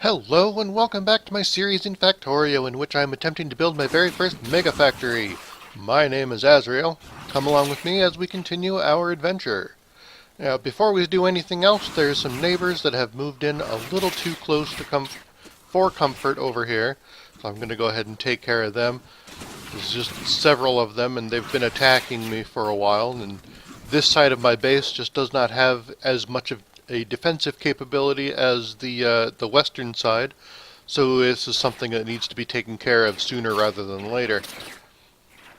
Hello and welcome back to my series in Factorio, in which I am attempting to build my very first MegaFactory. My name is Azrael. Come along with me as we continue our adventure. Now, before we do anything else, there's some neighbors that have moved in a little too close to for comfort over here. So I'm going to go ahead and take care of them. There's just several of them, and they've been attacking me for a while, and this side of my base just does not have as much of a defensive capability as the western side, so this is something that needs to be taken care of sooner rather than later.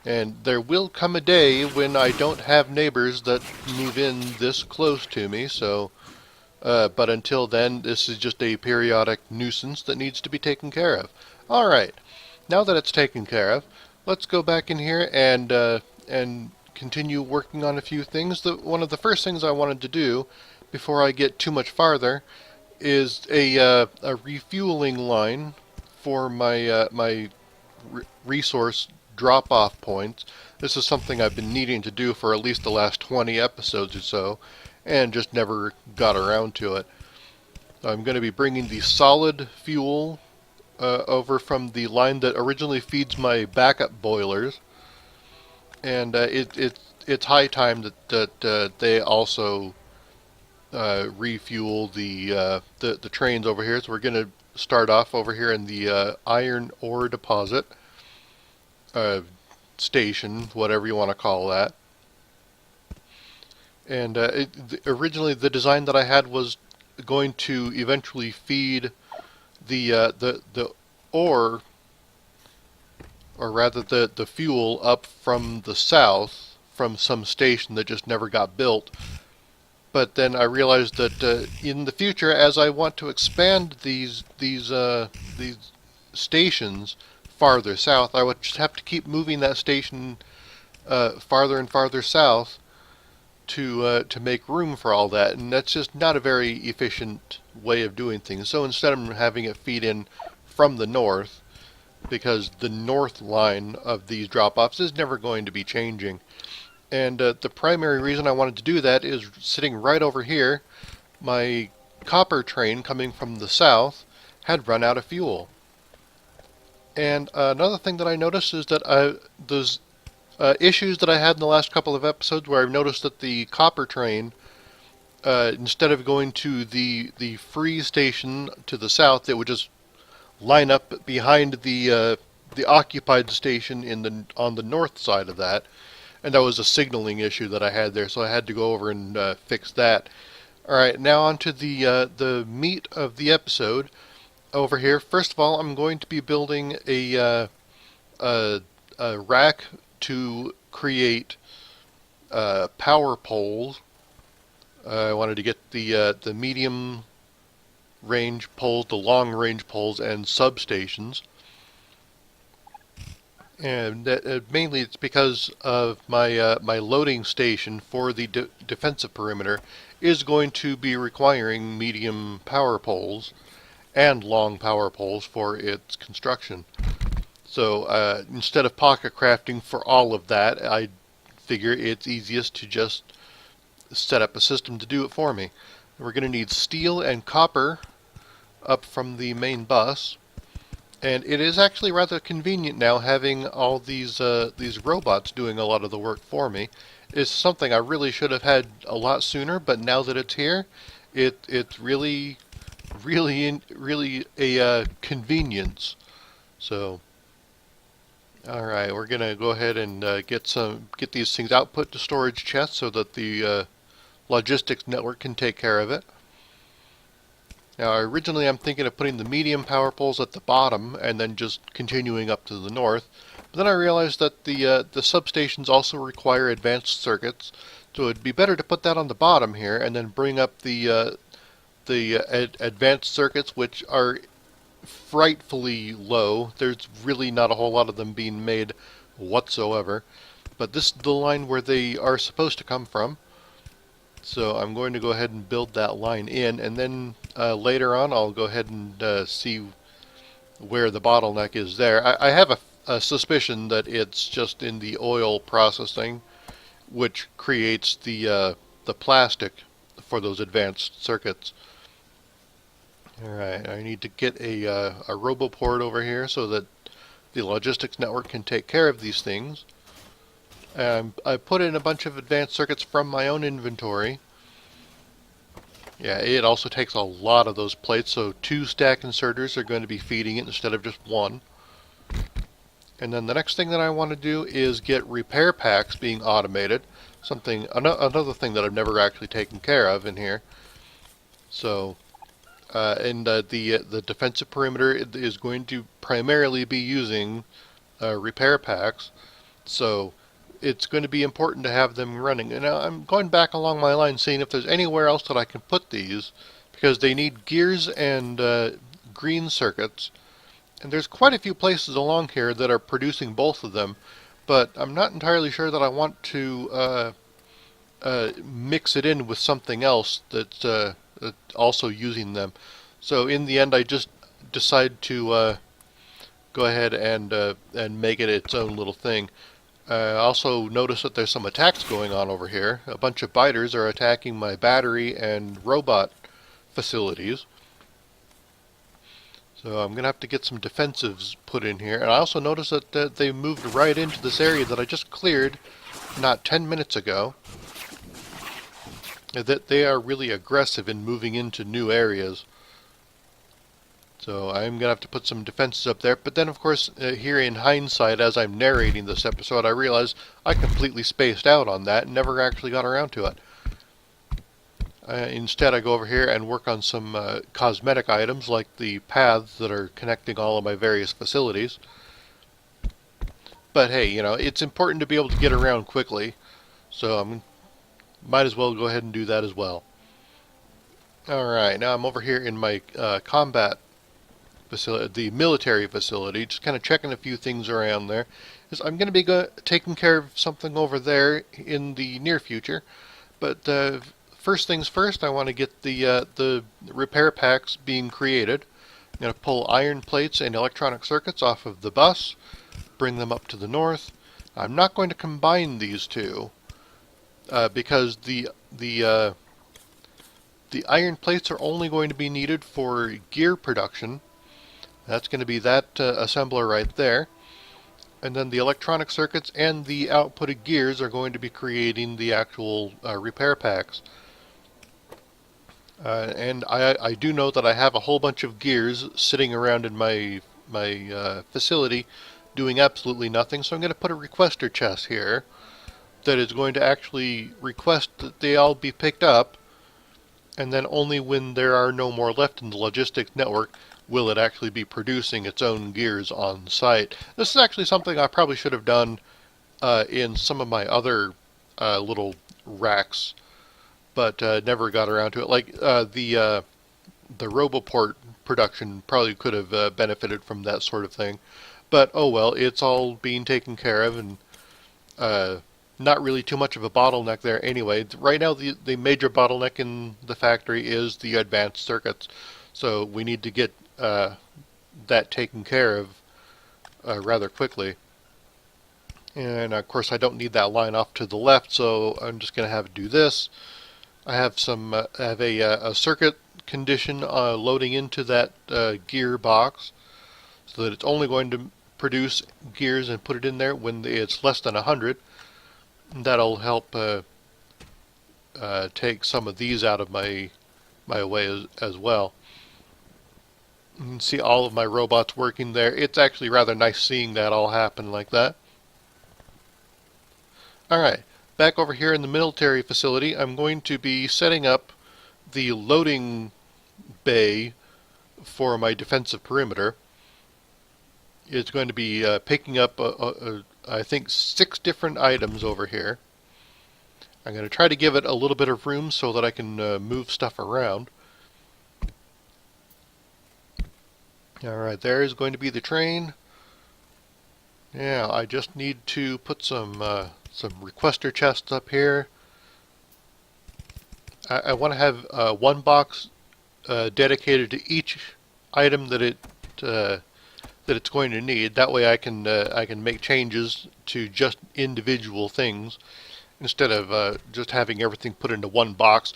And there will come a day when I don't have neighbors that move in this close to me, so but until then, this is just a periodic nuisance that needs to be taken care of. Alright, now that it's taken care of, let's go back in here and continue working on a few things. One of the first things I wanted to do before I get too much farther is a refueling line for my resource drop-off points. This is something I've been needing to do for at least the last 20 episodes or so, and just never got around to it. I'm going to be bringing the solid fuel over from the line that originally feeds my backup boilers, and it's high time that they also refuel the trains over here. So we're going to start off over here in the iron ore deposit station, whatever you want to call that. And originally the design that I had was going to eventually feed the ore, or rather the fuel, up from the south from some station that just never got built. But then I realized that in the future, as I want to expand these stations farther south, I would just have to keep moving that station farther and farther south to make room for all that, and that's just not a very efficient way of doing things. So instead, I'm having it feed in from the north, because the north line of these drop-offs is never going to be changing. And the primary reason I wanted to do that is sitting right over here. My copper train coming from the south had run out of fuel. And another thing that I noticed is that those issues that I had in the last couple of episodes, where I've noticed that the copper train, instead of going to the free station to the south, it would just line up behind the occupied station on the north side of that. And that was a signaling issue that I had there, so I had to go over and fix that. Alright, now on to the meat of the episode over here. First of all, I'm going to be building a rack to create power poles. I wanted to get the medium range poles, the long range poles, and substations. And mainly it's because of my loading station for the defensive perimeter is going to be requiring medium power poles and long power poles for its construction. So instead of pocket crafting for all of that, I figure it's easiest to just set up a system to do it for me. We're going to need steel and copper up from the main bus. And it is actually rather convenient now having all these robots doing a lot of the work for me. It's something I really should have had a lot sooner, but now that it's here, it's really a convenience. So, all right, we're gonna go ahead and get these things output to storage chests so that the logistics network can take care of it. Now, originally I'm thinking of putting the medium power poles at the bottom and then just continuing up to the north. But then I realized that the substations also require advanced circuits, so it'd be better to put that on the bottom here and then bring up the advanced circuits, which are frightfully low. There's really not a whole lot of them being made whatsoever. But this is the line where they are supposed to come from. So I'm going to go ahead and build that line in, and then later on I'll go ahead and see where the bottleneck is there. I have a suspicion that it's just in the oil processing, which creates the plastic for those advanced circuits. Alright, I need to get a roboport over here so that the logistics network can take care of these things. I put in a bunch of advanced circuits from my own inventory. Yeah, it also takes a lot of those plates, so 2 stack inserters are going to be feeding it instead of just 1. And then the next thing that I want to do is get repair packs being automated. Another thing that I've never actually taken care of in here. So, the defensive perimeter is going to primarily be using repair packs. So it's going to be important to have them running. And I'm going back along my line seeing if there's anywhere else that I can put these, because they need gears and green circuits. And there's quite a few places along here that are producing both of them, but I'm not entirely sure that I want to mix it in with something else that's also using them. So in the end, I just decide to go ahead and make it its own little thing. I also notice that there's some attacks going on over here. A bunch of biters are attacking my battery and robot facilities. So I'm going to have to get some defensives put in here. And I also noticed that they moved right into this area that I just cleared not 10 minutes ago. That they are really aggressive in moving into new areas. So I'm going to have to put some defenses up there. But then, of course, here in hindsight, as I'm narrating this episode, I realize I completely spaced out on that and never actually got around to it. Instead, I go over here and work on some cosmetic items like the paths that are connecting all of my various facilities. But hey, it's important to be able to get around quickly, so might as well go ahead and do that as well. Alright, now I'm over here in my combat facility, the military facility, just kind of checking a few things around there. I'm going to be taking care of something over there in the near future, but first things first, I want to get the repair packs being created. I'm going to pull iron plates and electronic circuits off of the bus, bring them up to the north. I'm not going to combine these two because the iron plates are only going to be needed for gear production. That's going to be that assembler right there. And then the electronic circuits and the outputted gears are going to be creating the actual repair packs. And I do know that I have a whole bunch of gears sitting around in my facility doing absolutely nothing, so I'm going to put a requester chest here that is going to actually request that they all be picked up, and then only when there are no more left in the logistics network will it actually be producing its own gears on site. This is actually something I probably should have done in some of my other little racks, but never got around to it. Like the Roboport production probably could have benefited from that sort of thing. But oh well, it's all being taken care of, and not really too much of a bottleneck there anyway. Right now the major bottleneck in the factory is the advanced circuits. So we need to get that taken care of rather quickly. And of course I don't need that line off to the left, so I'm just going to have it do this. I have a circuit condition loading into that gear box, so that it's only going to produce gears and put it in there when it's less than 100. That'll help take some of these out of my way as well. You can see all of my robots working there. It's actually rather nice seeing that all happen like that. Alright, back over here in the military facility, I'm going to be setting up the loading bay for my defensive perimeter. It's going to be picking up, I think, 6 different items over here. I'm going to try to give it a little bit of room so that I can move stuff around. Alright, there is going to be the train. Yeah, I just need to put some requester chests up here. I want to have one box dedicated to each item that it's going to need. That way I can make changes to just individual things, instead of just having everything put into one box.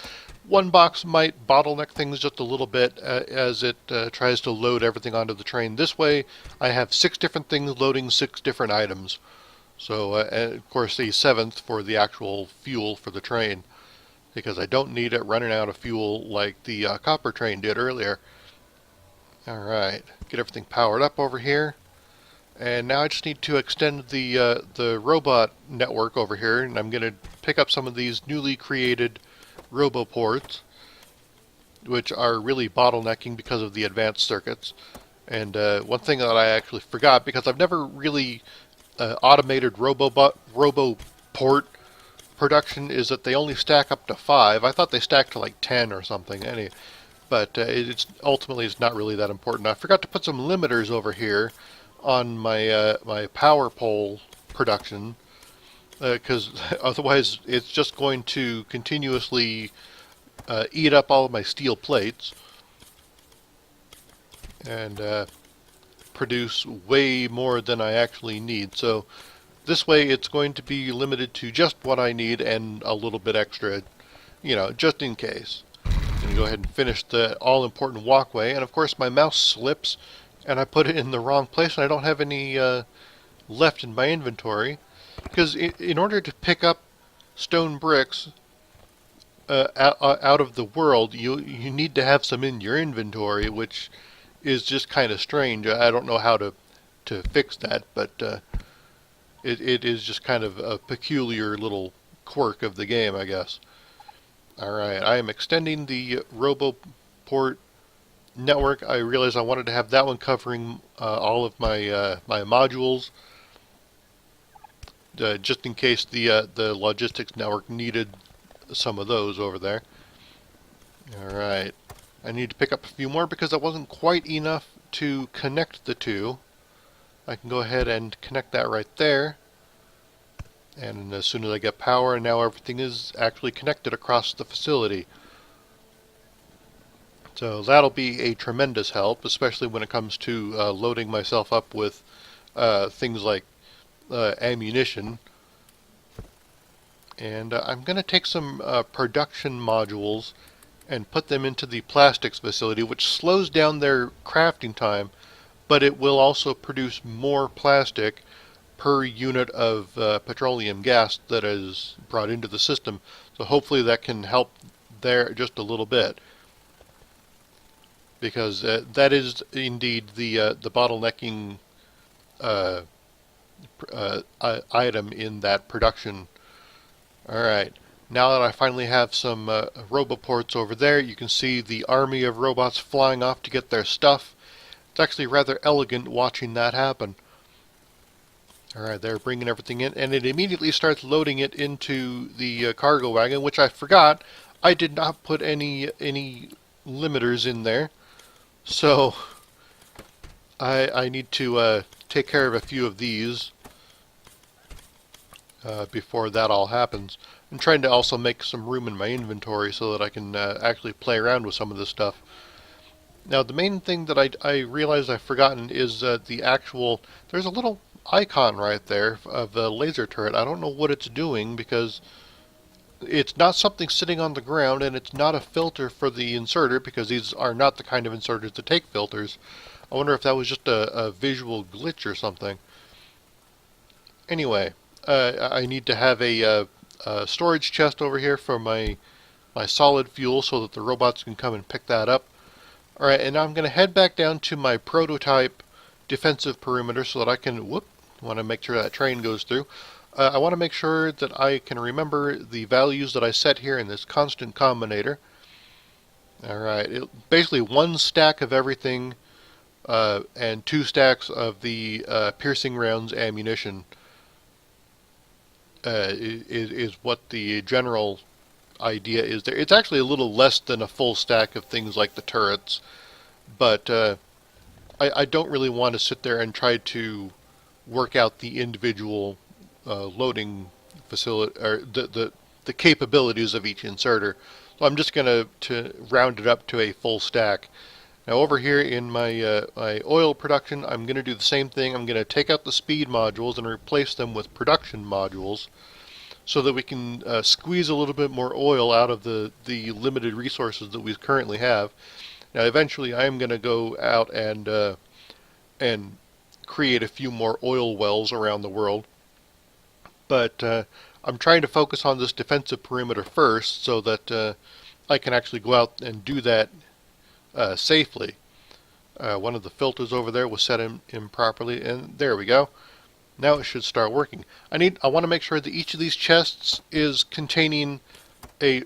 One box might bottleneck things just a little bit as it tries to load everything onto the train. This way, I have 6 different things loading 6 different items. So, and of course, a 7th for the actual fuel for the train, because I don't need it running out of fuel like the copper train did earlier. Alright, get everything powered up over here. And now I just need to extend the robot network over here, and I'm going to pick up some of these newly created roboports, which are really bottlenecking because of the advanced circuits. And one thing that I actually forgot, because I've never really automated roboport production, is that they only stack up to 5. I thought they stacked to like 10 or something. But ultimately it's not really that important. I forgot to put some limiters over here on my my power pole production, because otherwise it's just going to continuously eat up all of my steel plates and produce way more than I actually need. So this way it's going to be limited to just what I need and a little bit extra, just in case. I'm going to go ahead and finish the all-important walkway, and of course my mouse slips and I put it in the wrong place and I don't have any left in my inventory, because in order to pick up stone bricks out of the world, you need to have some in your inventory, which is just kind of strange. I don't know how to fix that, but it is just kind of a peculiar little quirk of the game, I guess. Alright, I am extending the RoboPort network. I realized I wanted to have that one covering all of my my modules, just in case the logistics network needed some of those over there. Alright, I need to pick up a few more because that wasn't quite enough to connect the two. I can go ahead and connect that right there. And as soon as I get power, now everything is actually connected across the facility. So that'll be a tremendous help, especially when it comes to loading myself up with things like ammunition. And I'm going to take some production modules and put them into the plastics facility, which slows down their crafting time, but it will also produce more plastic per unit of petroleum gas that is brought into the system. So hopefully that can help there just a little bit, because that is indeed the bottlenecking item in that production. Alright, now that I finally have some roboports over there, you can see the army of robots flying off to get their stuff. It's actually rather elegant watching that happen. Alright, they're bringing everything in, and it immediately starts loading it into the cargo wagon, which I forgot. I did not put any limiters in there, so I need to take care of a few of these before that all happens. I'm trying to also make some room in my inventory so that I can actually play around with some of this stuff. Now, the main thing that I realized I've forgotten is the actual... There's a little icon right there of the laser turret. I don't know what it's doing, because it's not something sitting on the ground, and it's not a filter for the inserter, because these are not the kind of inserters that take filters. I wonder if that was just a visual glitch or something. Anyway, I need to have a storage chest over here for my solid fuel so that the robots can come and pick that up. Alright, and now I'm going to head back down to my prototype defensive perimeter so that I can, want to make sure that train goes through. I want to make sure that I can remember the values that I set here in this constant combinator. Alright, basically 1 stack of everything and 2 stacks of the piercing rounds ammunition is what the general idea is there. It's actually a little less than a full stack of things like the turrets, but I don't really want to sit there and try to work out the individual loading facility, or the capabilities of each inserter. So I'm just going to round it up to a full stack. Now over here in my my oil production, I'm going to do the same thing. I'm going to take out the speed modules and replace them with production modules. so that we can squeeze a little bit more oil out of the limited resources that we currently have. Now, eventually, I am going to go out and create a few more oil wells around the world, but I'm trying to focus on this defensive perimeter first, so that I can actually go out and do that safely. One of the filters over there was set in improperly, and there we go. Now it should start working. I want to make sure that each of these chests is containing a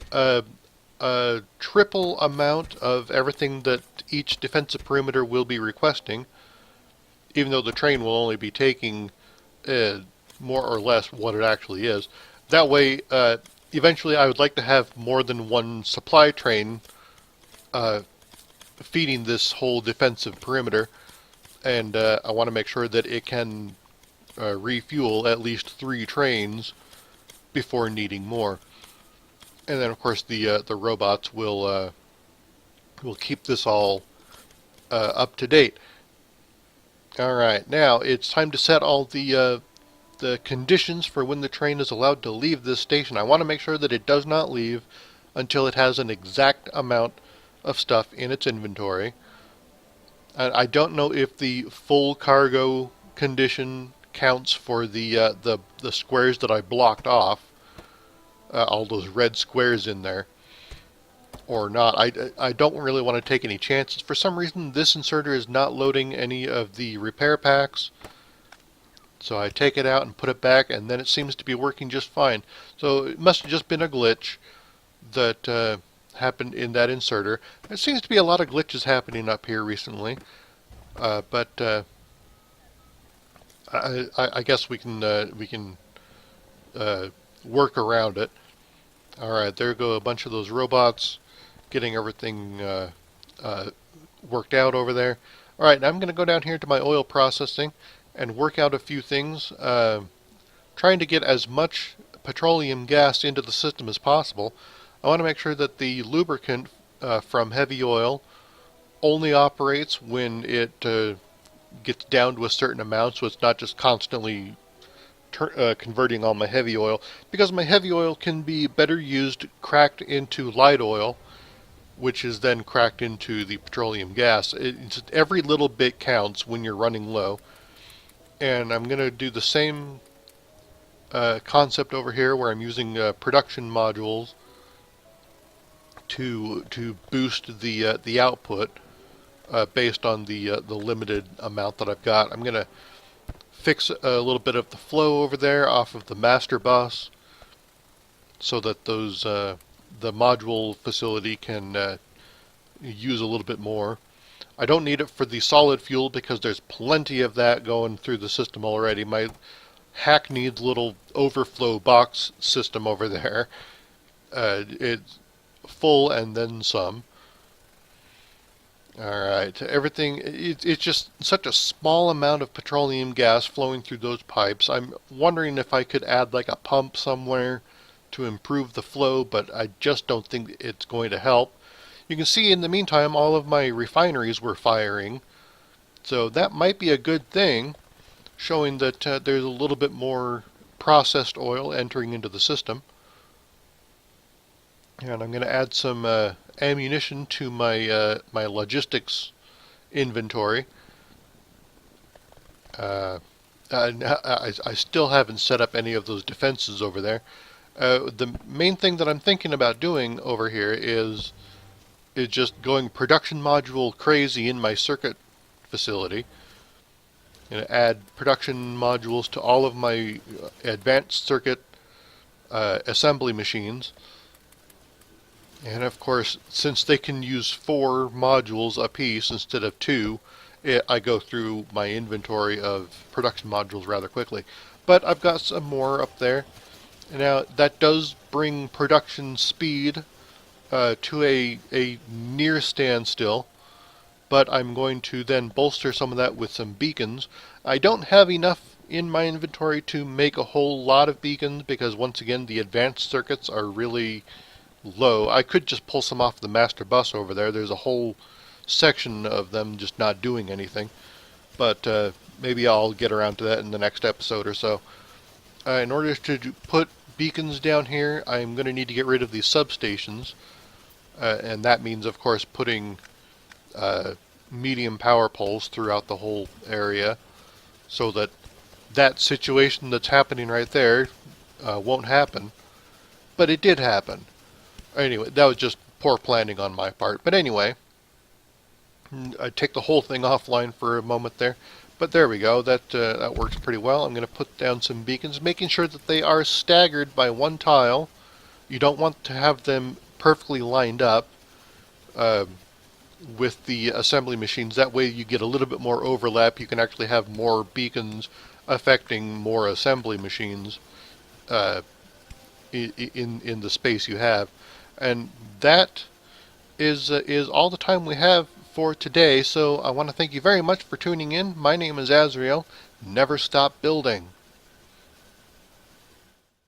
triple amount of everything that each defensive perimeter will be requesting, even though the train will only be taking more or less what it actually is. That way, eventually I would like to have more than one supply train feeding this whole defensive perimeter, and I want to make sure that it can refuel at least 3 trains before needing more. And then, of course, the robots will keep this all up to date. All right, now it's time to set all the conditions for when the train is allowed to leave this station. I want to make sure that it does not leave until it has an exact amount of stuff in its inventory. I don't know if the full cargo condition counts for the squares that I blocked off, all those red squares in there, or not. I don't really want to take any chances. For some reason, this inserter is not loading any of the repair packs, so I take it out and put it back, and then it seems to be working just fine. So it must have just been a glitch that happened in that inserter. There seems to be a lot of glitches happening up here recently, but I guess we can work around it. All right, there go a bunch of those robots, getting everything worked out over there. All right, now I'm going to go down here to my oil processing and work out a few things, trying to get as much petroleum gas into the system as possible. I want to make sure that the lubricant from heavy oil only operates when it gets down to a certain amount, so it's not just constantly converting all my heavy oil, because my heavy oil can be better used cracked into light oil, which is then cracked into the petroleum gas. Every little bit counts when you're running low. And I'm going to do the same concept over here, where I'm using production modules to boost the output based on the limited amount that I've got. I'm going to fix a little bit of the flow over there off of the master bus, so that those the module facility can use a little bit more. I don't need it for the solid fuel because there's plenty of that going through the system already. My hackneyed little overflow box system over there, it's full and then some. Alright, everything, it's just such a small amount of petroleum gas flowing through those pipes. I'm wondering if I could add like a pump somewhere to improve the flow, but I just don't think it's going to help. You can see in the meantime all of my refineries were firing, so that might be a good thing, showing that there's a little bit more processed oil entering into the system. And I'm going to add some ammunition to my my logistics inventory. I still haven't set up any of those defenses over there. The main thing that I'm thinking about doing over here is just going production module crazy in my circuit facility. And add production modules to all of my advanced circuit assembly machines. And of course, since they can use 4 modules apiece instead of 2, I go through my inventory of production modules rather quickly. But I've got some more up there. Now, that does bring production speed to a near standstill, but I'm going to then bolster some of that with some beacons. I don't have enough in my inventory to make a whole lot of beacons, because once again the advanced circuits are really low. I could just pull some off the master bus over there. There's a whole section of them just not doing anything, but maybe I'll get around to that in the next episode or so. In order to put beacons down here, I'm going to need to get rid of these substations. And that means, of course, putting medium power poles throughout the whole area so that that situation that's happening right there won't happen. But it did happen. Anyway, that was just poor planning on my part. But anyway, I take the whole thing offline for a moment there. But there we go. That works pretty well. I'm going to put down some beacons, making sure that they are staggered by one tile. You don't want to have them perfectly lined up with the assembly machines. That way you get a little bit more overlap. You can actually have more beacons affecting more assembly machines in the space you have. And that is all the time we have for today. So I want to thank you very much for tuning in. My name is Azrael. Never stop building.